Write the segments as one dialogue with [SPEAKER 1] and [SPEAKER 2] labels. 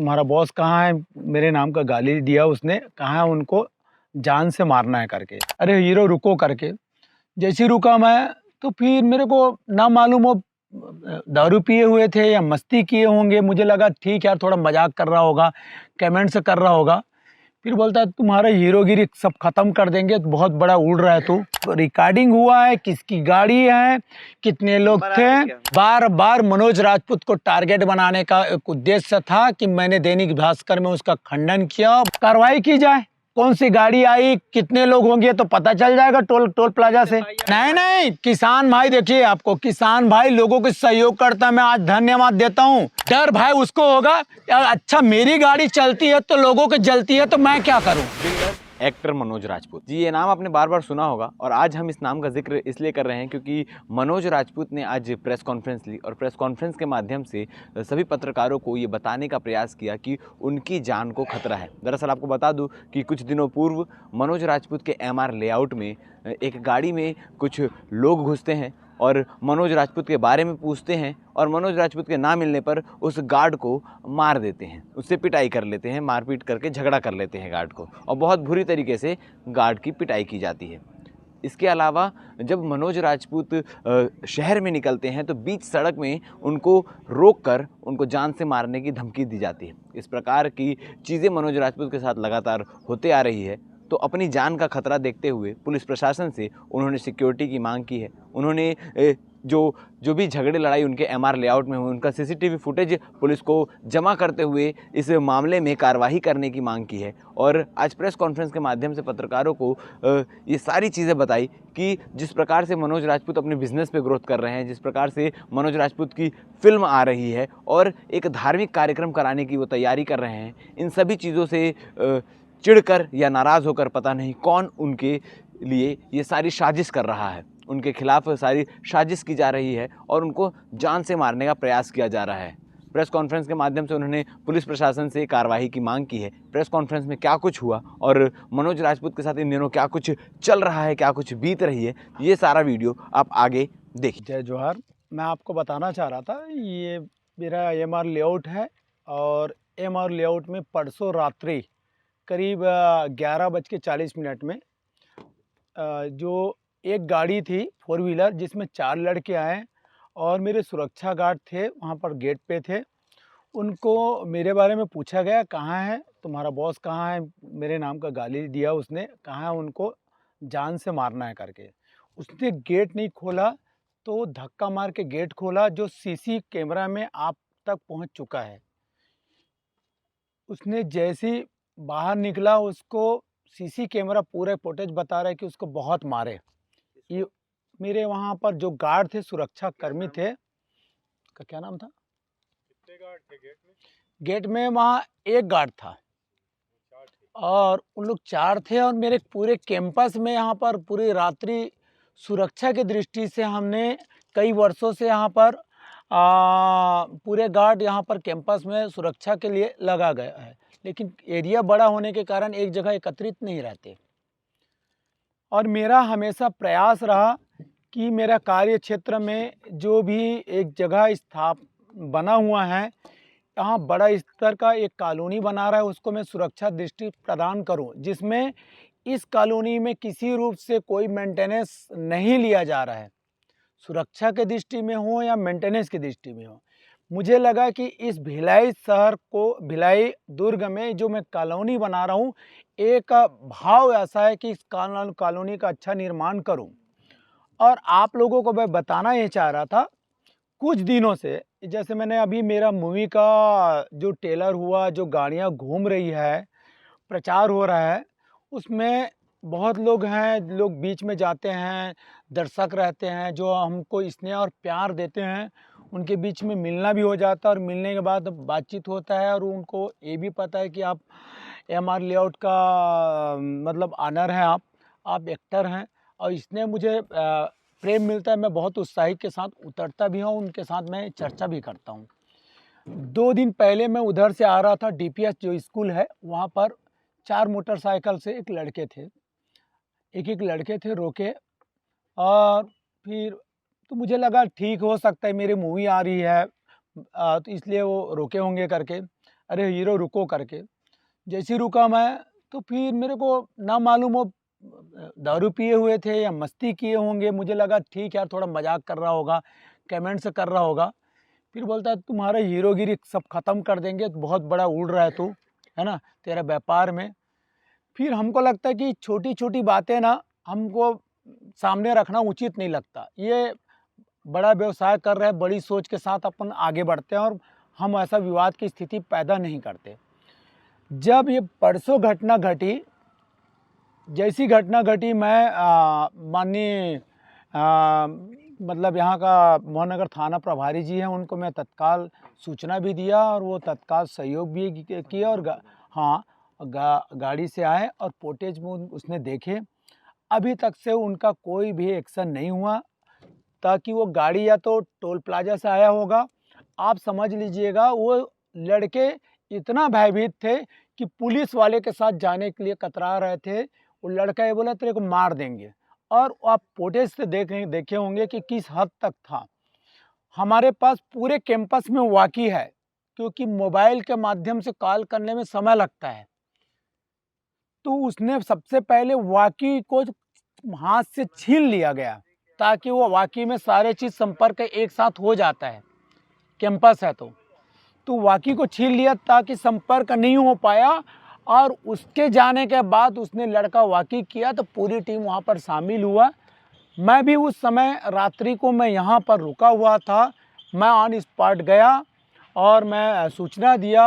[SPEAKER 1] तुम्हारा बॉस कहाँ है, मेरे नाम का गाली दिया उसने, कहाँ है उनको जान से मारना है करके। अरे हीरो रुको करके, जैसे ही रुका मैं तो फिर मेरे को ना मालूम वो दारू पिए हुए थे या मस्ती किए होंगे, मुझे लगा ठीक है यार थोड़ा मजाक कर रहा होगा, कमेंट से कर रहा होगा। फिर बोलता है तुम्हारा हीरोगिरी सब खत्म कर देंगे, तो बहुत बड़ा उड़ रहा है तू। तो रिकॉर्डिंग हुआ है, किसकी गाड़ी है, कितने लोग थे। बार बार मनोज राजपूत को टारगेट बनाने का एक उद्देश्य था कि मैंने दैनिक भास्कर में उसका खंडन किया। कार्रवाई की जाए, कौन सी गाड़ी आई, कितने लोग होंगे तो पता चल जाएगा टोल प्लाजा से। नहीं नहीं, किसान भाई देखिए, आपको किसान भाई लोगों को सहयोग करता है, मैं आज धन्यवाद देता हूँ। डर भाई उसको होगा यार, अच्छा मेरी गाड़ी चलती है तो लोगों की जलती है तो मैं क्या करूँ।
[SPEAKER 2] एक्टर मनोज राजपूत जी, ये नाम आपने बार बार सुना होगा और आज हम इस नाम का जिक्र इसलिए कर रहे हैं क्योंकि मनोज राजपूत ने आज प्रेस कॉन्फ्रेंस ली और प्रेस कॉन्फ्रेंस के माध्यम से सभी पत्रकारों को ये बताने का प्रयास किया कि उनकी जान को खतरा है। दरअसल आपको बता दूं कि कुछ दिनों पूर्व मनोज राजपूत के एमआर लेआउट में एक गाड़ी में कुछ लोग घुसते हैं और मनोज राजपूत के बारे में पूछते हैं और मनोज राजपूत के ना मिलने पर उस गार्ड को मार देते हैं, उससे पिटाई कर लेते हैं, मारपीट करके झगड़ा कर लेते हैं गार्ड को और बहुत बुरी तरीके से गार्ड की पिटाई की जाती है। इसके अलावा जब मनोज राजपूत शहर में निकलते हैं तो बीच सड़क में उनको रोककर उनको जान से मारने की धमकी दी जाती है। इस प्रकार की चीज़ें मनोज राजपूत के साथ लगातार होते आ रही है। तो अपनी जान का खतरा देखते हुए पुलिस प्रशासन से उन्होंने सिक्योरिटी की मांग की है। उन्होंने जो भी झगड़े लड़ाई उनके एमआर लेआउट में हुए उनका सीसीटीवी फुटेज पुलिस को जमा करते हुए इस मामले में कार्रवाई करने की मांग की है। और आज प्रेस कॉन्फ्रेंस के माध्यम से पत्रकारों को ये सारी चीज़ें बताई कि जिस प्रकार से मनोज राजपूत अपने बिजनेस पे ग्रोथ कर रहे हैं, जिस प्रकार से मनोज राजपूत की फिल्म आ रही है और एक धार्मिक कार्यक्रम कराने की वो तैयारी कर रहे हैं, इन सभी चीज़ों से चिढ़कर या नाराज़ होकर पता नहीं कौन उनके लिए ये सारी साजिश कर रहा है, उनके खिलाफ सारी साजिश की जा रही है और उनको जान से मारने का प्रयास किया जा रहा है। प्रेस कॉन्फ्रेंस के माध्यम से उन्होंने पुलिस प्रशासन से कार्रवाई की मांग की है। प्रेस कॉन्फ्रेंस में क्या कुछ हुआ और मनोज राजपूत के साथ इन दिनों क्या कुछ चल रहा है, क्या कुछ बीत रही है, ये सारा वीडियो आप आगे देखिए।
[SPEAKER 1] जय जोहार। मैं आपको बताना चाह रहा था, ये मेरा एमआर लेआउट है और एमआर लेआउट में परसों रात्रि करीब 11:40 में जो एक गाड़ी थी फोर व्हीलर जिसमें 4 लड़के आए और मेरे सुरक्षा गार्ड थे वहाँ पर गेट पे थे। उनको मेरे बारे में पूछा गया कहाँ है तुम्हारा बॉस, कहाँ है, मेरे नाम का गाली दिया उसने, कहाँ है उनको जान से मारना है करके। उसने गेट नहीं खोला तो धक्का मार के गेट खोला, जो सीसी कैमरा में आप तक पहुँच चुका है। उसने जैसे ही बाहर निकला, उसको सीसी कैमरा पूरे फुटेज बता रहा है कि उसको बहुत मारे। ये मेरे वहाँ पर जो गार्ड थे, सुरक्षा कर्मी थे, का क्या नाम था?
[SPEAKER 3] कितने गार्ड थे गेट में?
[SPEAKER 1] गेट में वहाँ एक गार्ड था और उन लोग 4 थे और मेरे पूरे कैंपस में यहाँ पर पूरी रात्रि सुरक्षा की दृष्टि से हमने कई वर्षों से यहाँ पर पूरे गार्ड यहाँ पर कैंपस में सुरक्षा के लिए लगा गया है, लेकिन एरिया बड़ा होने के कारण एक जगह एकत्रित नहीं रहते। और मेरा हमेशा प्रयास रहा कि मेरा कार्य क्षेत्र में जो भी एक जगह बना हुआ है, यहाँ बड़ा स्तर का एक कॉलोनी बना रहा है, उसको मैं सुरक्षा दृष्टि प्रदान करूं, जिसमें इस कॉलोनी में किसी रूप से कोई मेंटेनेंस नहीं लिया जा रहा है, सुरक्षा के दृष्टि में हो या मेंटेनेंस की दृष्टि में हो। मुझे लगा कि इस भिलाई शहर को, भिलाई दुर्ग में जो मैं कॉलोनी बना रहा हूँ, एक भाव ऐसा है कि इस कॉलोनी का अच्छा निर्माण करूँ। और आप लोगों को मैं बताना ये चाह रहा था, कुछ दिनों से जैसे मैंने अभी मेरा मूवी का जो ट्रेलर हुआ, जो गाड़ियाँ घूम रही है, प्रचार हो रहा है, उसमें बहुत लोग हैं, लोग बीच में जाते हैं, दर्शक रहते हैं जो हमको स्नेह और प्यार देते हैं, उनके बीच में मिलना भी हो जाता है और मिलने के बाद बातचीत होता है और उनको ये भी पता है कि आप एमआर लेआउट का मतलब ऑनर हैं, आप एक्टर हैं और इसने मुझे प्रेम मिलता है। मैं बहुत उत्साही के साथ उतरता भी हूँ, उनके साथ मैं चर्चा भी करता हूँ। 2 दिन पहले मैं उधर से आ रहा था, डीपीएस जो स्कूल है वहाँ पर 4 मोटरसाइकिल से एक लड़के थे, एक लड़के थे, रोके और फिर तो मुझे लगा ठीक हो सकता है मेरी मूवी आ रही है तो इसलिए वो रोके होंगे करके। अरे हीरो रुको करके। जैसे ही रुका मैं, तो फिर मेरे को ना मालूम वो दारू पिए हुए थे या मस्ती किए होंगे। मुझे लगा ठीक है यार, थोड़ा मजाक कर रहा होगा, कमेंट से कर रहा होगा। फिर बोलता है तुम्हारा हीरोगिरी सब ख़त्म कर देंगे, बहुत बड़ा उड़ रहा है तू, है ना, तेरा व्यापार में। फिर हमको लगता है कि छोटी-छोटी बातें ना हमको सामने रखना उचित नहीं लगता। ये बड़ा व्यवसाय कर रहे हैं, बड़ी सोच के साथ अपन आगे बढ़ते हैं और हम ऐसा विवाद की स्थिति पैदा नहीं करते। जब ये परसों घटना घटी, जैसी घटना घटी, मैं माननीय मतलब यहाँ का मोहननगर थाना प्रभारी जी हैं, उनको मैं तत्काल सूचना भी दिया और वो तत्काल सहयोग भी किया और हाँ, गाड़ी से आए और फुटेज में उसने देखे। अभी तक से उनका कोई भी एक्शन नहीं हुआ, ताकि वो गाड़ी या तो टोल प्लाजा से आया होगा। आप समझ लीजिएगा वो लड़के इतना भयभीत थे कि पुलिस वाले के साथ जाने के लिए कतरा रहे थे। वो लड़का ये बोला तेरे को मार देंगे। और आप फुटेज से देखे होंगे कि किस हद तक था। हमारे पास पूरे कैंपस में वाकी है, क्योंकि मोबाइल के माध्यम से कॉल करने में समय लगता है। तो उसने सबसे पहले वाकी को हाथ से छीन लिया गया, ताकि वो वाकी में सारे चीज़ संपर्क एक साथ हो जाता है, कैंपस है तो वाकी को छीन लिया ताकि संपर्क नहीं हो पाया। और उसके जाने के बाद उसने लड़का वाकी किया तो पूरी टीम वहाँ पर शामिल हुआ। मैं भी उस समय रात्रि को मैं यहाँ पर रुका हुआ था। मैं ऑन स्पॉट गया और मैं सूचना दिया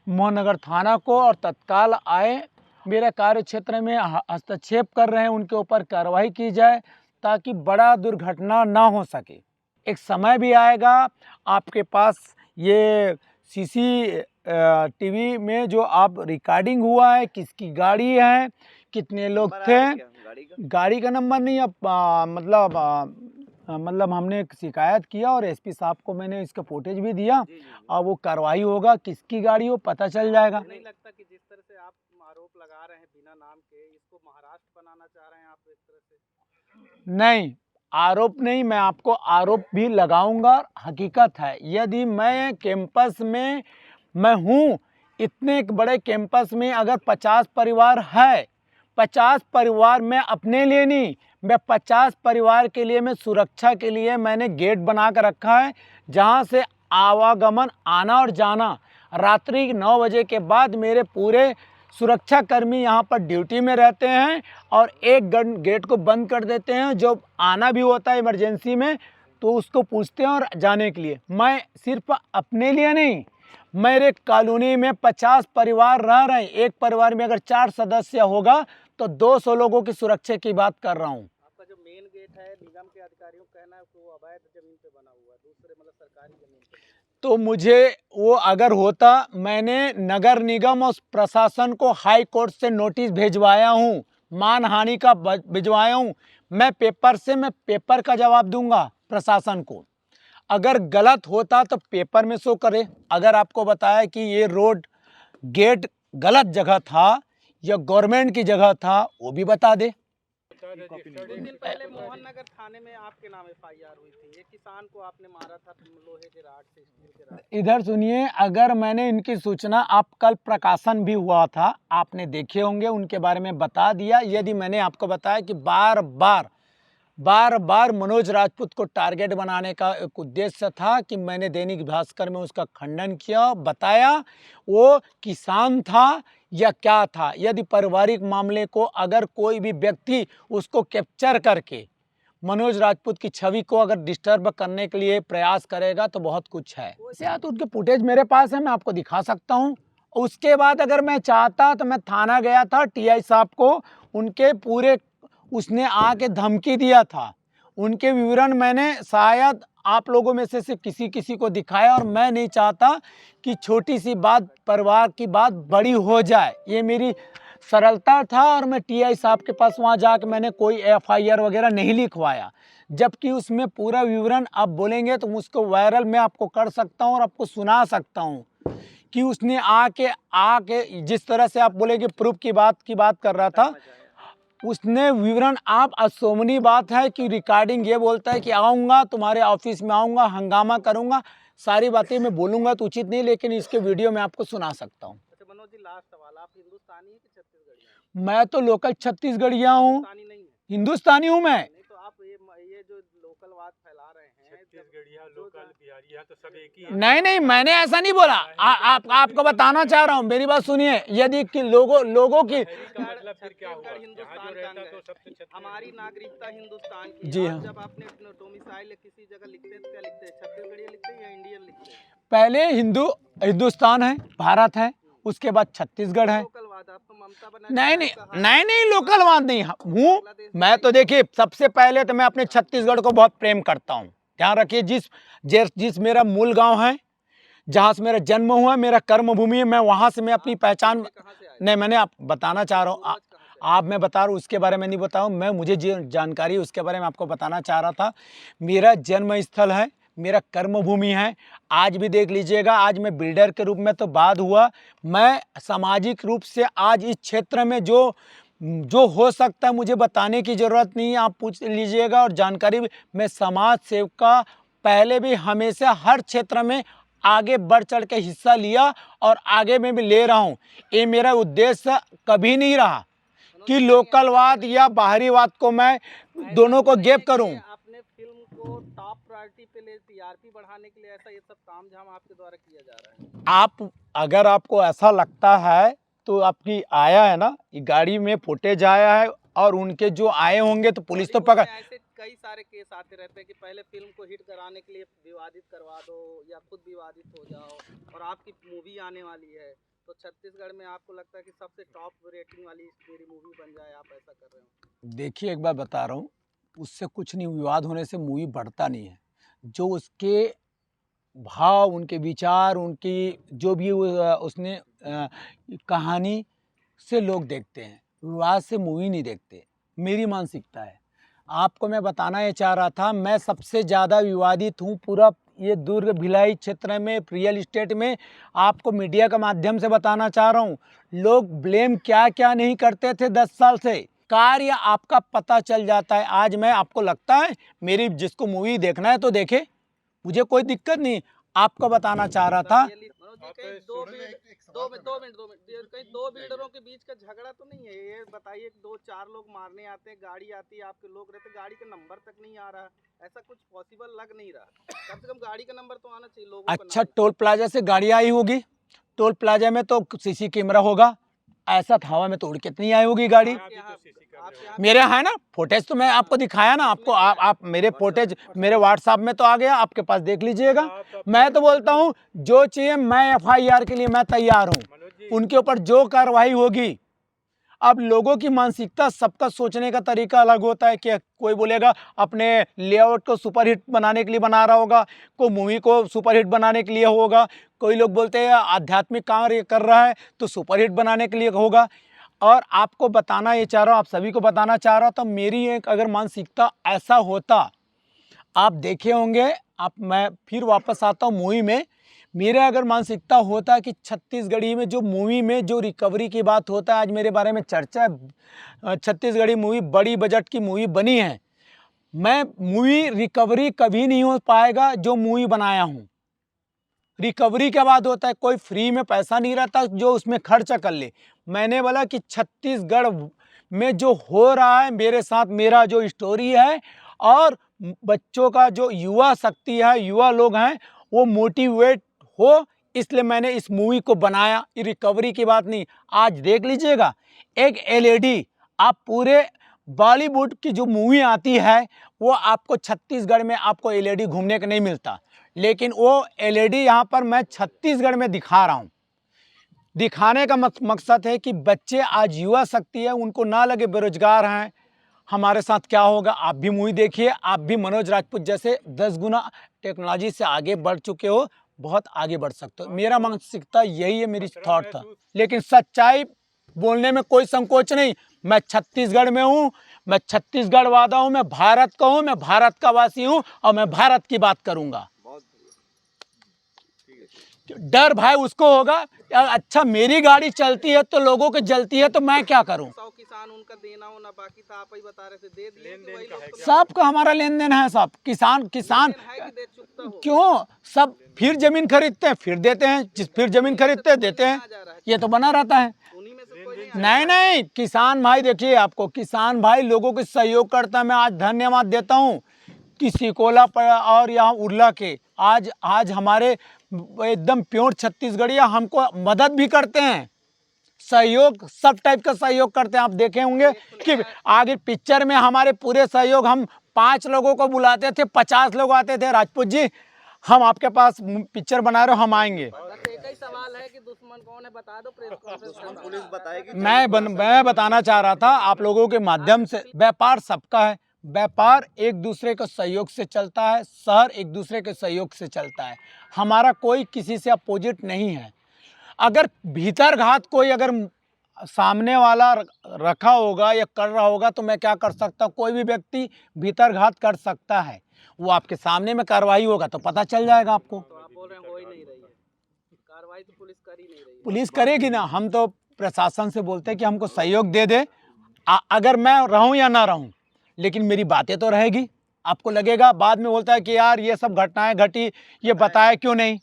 [SPEAKER 1] मोहननगर थाना को और तत्काल आए। मेरे कार्य क्षेत्र में हस्तक्षेप कर रहे हैं, उनके ऊपर कार्रवाई की जाए ताकि बड़ा दुर्घटना ना हो सके। एक समय भी आएगा, आपके पास ये टीवी में जो आप रिकॉर्डिंग हुआ है, किसकी गाड़ी है, कितने लोग थे, गाड़ी का नंबर नहीं। अब मतलब हमने शिकायत किया और एसपी साहब को मैंने इसका फुटेज भी दिया और वो कार्रवाई होगा, किसकी गाड़ी हो पता चल जाएगा।
[SPEAKER 4] नहीं लगता कि जिस तरह से आप आरोप लगा रहे हैं बिना नाम के, इसको महाराष्ट्र बनाना चाह रहे हैं आप एक तरह से?
[SPEAKER 1] नहीं, आरोप नहीं, मैं आपको आरोप भी लगाऊंगा। हकीकत है, यदि मैं कैंपस में मैं हूँ, इतने बड़े कैंपस में अगर 50 परिवार है, 50 परिवार में अपने लिए नहीं, मैं 50 परिवार के लिए मैं सुरक्षा के लिए मैंने गेट बना कर रखा है, जहाँ से आवागमन आना और जाना। रात्रि 9 बजे के बाद मेरे पूरे सुरक्षा कर्मी यहाँ पर ड्यूटी में रहते हैं और एक गेट को बंद कर देते हैं। जो आना भी होता है इमरजेंसी में तो उसको पूछते हैं और जाने के लिए। मैं सिर्फ अपने लिए नहीं, मेरे कॉलोनी में 50 परिवार रह रहे हैं। एक परिवार में अगर 4 सदस्य होगा तो 200 लोगों की सुरक्षा की बात कर रहा हूँ।
[SPEAKER 4] आपका जो मेन गेट है, निगम के अधिकारियों का कहना है कि वो अवैध जमीन पे बना हुआ है, दूसरे मतलब सरकारी जमीन पे।
[SPEAKER 1] तो मुझे वो अगर होता, मैंने नगर निगम और प्रशासन को हाई कोर्ट से नोटिस भेजवाया हूँ, मानहानि का भिजवाया हूँ। मैं पेपर का जवाब दूंगा प्रशासन को। अगर गलत होता तो पेपर में शो करे। अगर आपको बताया कि ये रोड गेट गलत जगह था या गवर्नमेंट की जगह था, वो भी बता दे।
[SPEAKER 4] कुछ दिन पहले मोहननगर थाने में आपके नाम FIR हुई थी, एक किसान को आपने मारा था लोहे के राड से, स्टील के राड।
[SPEAKER 1] इधर सुनिए, अगर मैंने इनकी सूचना, आप कल प्रकाशन भी हुआ था, आपने देखे होंगे, उनके बारे में बता दिया। यदि मैंने आपको बताया कि बार बार मनोज राजपूत को टारगेट बनाने का एक उद्देश्य था कि मैंने दैनिक भास्कर में उसका खंडन किया, बताया वो किसान था या क्या था। यदि पारिवारिक मामले को अगर कोई भी व्यक्ति उसको कैप्चर करके मनोज राजपूत की छवि को अगर डिस्टर्ब करने के लिए प्रयास करेगा तो बहुत कुछ है। या तो उनके फुटेज मेरे पास है, मैं आपको दिखा सकता हूँ। उसके बाद अगर मैं चाहता तो मैं थाना गया था, TI साहब को उनके पूरे उसने आके धमकी दिया था। उनके विवरण मैंने शायद आप लोगों में से किसी को दिखाया और मैं नहीं चाहता कि छोटी सी बात, परिवार की बात बड़ी हो जाए। ये मेरी सरलता था और मैं TI साहब के पास वहाँ जाकर मैंने कोई FIR वगैरह नहीं लिखवाया, जबकि उसमें पूरा विवरण आप बोलेंगे तो उसको वायरल मैं आपको कर सकता हूँ और आपको सुना सकता हूँ कि उसने आके जिस तरह से आप बोलेंगे प्रूफ की बात कर रहा था, उसने विवरण, आप अशोभनीय बात है कि रिकॉर्डिंग ये बोलता है कि आऊँगा तुम्हारे ऑफिस में, आऊँगा हंगामा करूँगा। सारी बातें मैं बोलूँगा तो उचित नहीं, लेकिन इसके वीडियो में आपको सुना सकता हूँ।
[SPEAKER 4] अच्छा मनोज जी, लास्ट सवाल, आप हिंदुस्तानी हैं कि छत्तीसगढ़ी हैं?
[SPEAKER 1] मैं तो लोकल छत्तीसगढ़िया हूँ,
[SPEAKER 4] हिंदुस्तानी नहीं है?
[SPEAKER 1] हिंदुस्तानी हूँ मैं।
[SPEAKER 4] नहीं तो आप ये जो लोकलवाद फैला रहे हैं,
[SPEAKER 3] छत्तीसगढ़िया
[SPEAKER 4] जो
[SPEAKER 3] लोकल बिहारिया तो सब एक ही है।
[SPEAKER 1] नहीं नहीं, मैंने ऐसा नहीं बोला। आपको बताना चाह रहा हूँ, मेरी बात सुनिए। यदि कि लोगों की
[SPEAKER 3] शहरी का मतलब फिर क्या हुआ?
[SPEAKER 4] छत्तीसगढ़
[SPEAKER 3] यहाँ
[SPEAKER 4] हिंदुस्तान
[SPEAKER 3] जो
[SPEAKER 4] का
[SPEAKER 3] रहता
[SPEAKER 4] अंग
[SPEAKER 3] तो
[SPEAKER 4] है।
[SPEAKER 3] सब तो छत्तीसगढ़
[SPEAKER 4] हमारी नागरिकता हिंदुस्तान की है।
[SPEAKER 1] जी
[SPEAKER 4] आप
[SPEAKER 1] हाँ।
[SPEAKER 4] जब आपने डोमिसाइल किसी जगह लिखते हैं तो क्या लिखते हैं, छत्तीसगढ़ी लिखते हैं या इंडियन लिखते हैं?
[SPEAKER 1] पहले हिंदुस्तान है, भारत है, उसके बाद छत्तीसगढ़ है।
[SPEAKER 4] लोकलवाद, आप तो ममता बनर्जी
[SPEAKER 1] नहीं
[SPEAKER 4] का
[SPEAKER 1] नहीं
[SPEAKER 4] कहा
[SPEAKER 1] नहीं नहीं, लोकलवाद नहीं हूँ
[SPEAKER 4] बांग्लादेश
[SPEAKER 1] मैं। तो देखिए, सबसे पहले तो मैं अपने छत्तीसगढ़ को बहुत प्रेम करता हूँ। ध्यान रखिए, जिस मेरा मूल गांव है, जहाँ से मेरा जन्म हुआ, मेरा कर्म भूमि है, मैं वहाँ से मैं अपनी पहचान।
[SPEAKER 4] कहाँ से आए?
[SPEAKER 1] नहीं, मैंने आप बताना चाह रहा हूँ,
[SPEAKER 4] पूर्वज कहाँ से आए?
[SPEAKER 1] आप मैं बता रहा हूँ उसके बारे में नहीं बताऊँ मैं। मुझे जो जानकारी है उसके बारे में आपको बताना चाह रहा था। मेरा जन्म स्थल है, मेरा कर्म भूमि है। आज भी देख लीजिएगा, आज मैं बिल्डर के रूप में तो बाद हुआ, मैं सामाजिक रूप से आज इस क्षेत्र में जो हो सकता है मुझे बताने की ज़रूरत नहीं है, आप पूछ लीजिएगा। और जानकारी भी, मैं समाज सेवका पहले भी हमेशा हर क्षेत्र में आगे बढ़ चढ़ के हिस्सा लिया और आगे में भी ले रहा हूँ। ये मेरा उद्देश्य कभी नहीं रहा कि लोकलवाद या बाहरीवाद को मैं दोनों को गैप करूं।
[SPEAKER 4] आपने फिल्म को टॉप प्रायोरिटी पे ले, टीआरपी बढ़ाने के लिए ऐसा ये सब तामझाम आपके द्वारा किया जा रहा है।
[SPEAKER 1] अगर आपको ऐसा लगता है तो आपकी आया है ना, ये गाड़ी में फुटेज आया है, और उनके जो आए होंगे तो पुलिस तो पकड़।
[SPEAKER 4] ऐसे कई सारे केस आते रहते हैं कि पहले फिल्म को हिट कराने के लिए विवादित करवा दो या खुद विवादित हो जाओ, और आपकी मूवी आने वाली है तो छत्तीसगढ़ में आपको लगता है कि सबसे टॉप रेटिंग वाली मेरी मूवी बन जाए, आप ऐसा कर रहे हो?
[SPEAKER 1] देखिए, एक बार बता रहा हूँ, उससे कुछ नहीं, विवाद होने से मूवी बढ़ता नहीं है। जो उसके भाव, उनके विचार, उनकी जो भी उसने कहानी से लोग देखते हैं, विवाद से मूवी नहीं देखते। मेरी मानसिकता है। आपको मैं बताना ये चाह रहा था, मैं सबसे ज़्यादा विवादित हूँ पूरा ये दुर्ग भिलाई क्षेत्र में, रियल इस्टेट में। आपको मीडिया के माध्यम से बताना चाह रहा हूँ, लोग ब्लेम क्या क्या नहीं करते थे 10 साल से, कार्य आपका पता चल जाता है। आज मैं, आपको लगता है मेरी, जिसको मूवी देखना है तो देखे, मुझे कोई दिक्कत नहीं। आपको बताना चाह रहा था,
[SPEAKER 4] कहीं दो बिल्डरों के बीच का झगड़ा तो नहीं है? ये बताइए, 2-4 लोग मारने आते हैं, गाड़ी आती है, आपके लोग रहते, गाड़ी का नंबर तक नहीं आ रहा, ऐसा कुछ पॉसिबल लग नहीं रहा। कम से कम गाड़ी का नंबर तो आना चाहिए, लोगों का
[SPEAKER 1] अच्छा,
[SPEAKER 4] नाम।
[SPEAKER 1] टोल प्लाजा से गाड़ी आई होगी, टोल प्लाजा में तो सीसी कैमरा होगा, ऐसा हवा में तो उड़ के नहीं आई होगी गाड़ी। मेरे है ना फुटेज, तो मैं आपको दिखाया ना, आपको आप मेरे फुटेज मेरे व्हाट्सएप में तो आ गया, आपके पास देख लीजिएगा। मैं तो बोलता हूँ, जो चाहिए मैं एफआईआर के लिए मैं तैयार हूँ, उनके ऊपर जो कार्रवाई होगी। अब लोगों की मानसिकता, सबका सोचने का तरीका अलग होता है कि कोई बोलेगा अपने लेआउट को सुपरहिट बनाने के लिए बना रहा होगा, कोई मूवी को सुपरहिट बनाने के लिए होगा, कोई लोग बोलते हैं आध्यात्मिक कार्य कर रहा है तो सुपरहिट बनाने के लिए होगा। और आपको बताना ये चाह रहा हूँ, आप सभी को बताना चाह रहा था, मेरी एक अगर मानसिकता ऐसा होता, आप देखे होंगे, मैं फिर वापस आता हूँ मूवी में। मेरा अगर मानसिकता होता कि छत्तीसगढ़ी में जो मूवी में जो रिकवरी की बात होता है, आज मेरे बारे में चर्चा है, छत्तीसगढ़ी मूवी बड़ी बजट की मूवी बनी है, मैं मूवी रिकवरी कभी नहीं हो पाएगा जो मूवी बनाया हूँ। रिकवरी क्या बात होता है, कोई फ्री में पैसा नहीं रहता जो उसमें खर्च कर ले। मैंने बोला कि छत्तीसगढ़ में जो हो रहा है मेरे साथ, मेरा जो स्टोरी है, और बच्चों का जो युवा शक्ति है, युवा लोग हैं, वो मोटिवेट हो, इसलिए मैंने इस मूवी को बनाया। ये रिकवरी की बात नहीं। आज देख लीजिएगा, एक एलईडी, आप पूरे बॉलीवुड की जो मूवी आती है वो आपको छत्तीसगढ़ में आपको एलईडी घूमने का नहीं मिलता, लेकिन वो एलईडी यहाँ पर मैं छत्तीसगढ़ में दिखा रहा हूँ। दिखाने का मकसद है कि बच्चे, आज युवा शक्ति है, उनको ना लगे बेरोजगार हैं, हमारे साथ क्या होगा। आप भी मूवी देखिए, आप भी मनोज राजपूत जैसे 10 गुना टेक्नोलॉजी से आगे बढ़ चुके हो, बहुत आगे बढ़ सकते हो। मेरा मानसिकता यही है, मेरी थॉट था। लेकिन सच्चाई बोलने में कोई संकोच नहीं। मैं छत्तीसगढ़ में हूँ, मैं छत्तीसगढ़ वादा हूँ, मैं भारत का हूँ, मैं भारत का वासी हूँ, और मैं भारत की बात करूँगा। डर भाई उसको होगा। अच्छा मेरी गाड़ी चलती है तो लोगों की जलती है तो मैं क्या करूं?
[SPEAKER 4] 100 किसान उनका देना होना बाकी था, आप ही बता रहे थे दे दिए कि वही लोग तो
[SPEAKER 1] सबका हमारा लेन देन है, सब किसान
[SPEAKER 4] लेन है कि दे चुकता हो?
[SPEAKER 1] क्यों सब फिर जमीन खरीदते हैं फिर देते हैं, फिर जमीन खरीदते हैं देते हैं,
[SPEAKER 4] आ जा रहा है,
[SPEAKER 1] ये तो बना रहता है।
[SPEAKER 4] उन्हीं में से कोई नहीं
[SPEAKER 1] नहीं किसान भाई देखिए, आपको किसान भाई लोगों को सहयोग करता है। मैं आज धन्यवाद देता हूँ कि सिकोला पर और यहाँ उर्ला के आज आज हमारे एकदम प्योर छत्तीसगढ़िया हमको मदद भी करते हैं, सहयोग सब टाइप का सहयोग करते हैं। आप देखे होंगे कि आगे पिक्चर में हमारे पूरे सहयोग, हम 5 लोगों को बुलाते थे, 50 लोग आते थे, राजपूत जी हम आपके पास पिक्चर बना रहे हो, हम आएंगे।
[SPEAKER 4] बस एक ही सवाल है कि दुश्मन कौन है बता दो, प्रेस कॉन्फ्रेंस पुलिस बताएगी।
[SPEAKER 1] मैं बताना चाह रहा था आप लोगों के माध्यम से, व्यापार सबका है, व्यापार एक दूसरे के सहयोग से चलता है, शहर एक दूसरे के सहयोग से चलता है। हमारा कोई किसी से अपोजिट नहीं है। अगर भीतर घात कोई अगर सामने वाला रखा होगा या कर रहा होगा तो मैं क्या कर सकता हूँ? कोई भी व्यक्ति भीतर घात कर सकता है, वो आपके सामने में कार्रवाई होगा तो पता चल जाएगा आपको।
[SPEAKER 4] तो आप बोल रहे हैं हो ही नहीं रही है कार्रवाई, तो पुलिस कर ही नहीं रही है।
[SPEAKER 1] पुलिस करेगी ना, हम तो प्रशासन से बोलते हैं कि हमको सहयोग दे दे, अगर मैं रहूं या ना रहूं, लेकिन मेरी बातें तो रहेगी। आपको लगेगा बाद में बोलता है कि यार ये सब घटनाएं घटी, ये बताया क्यों नहीं?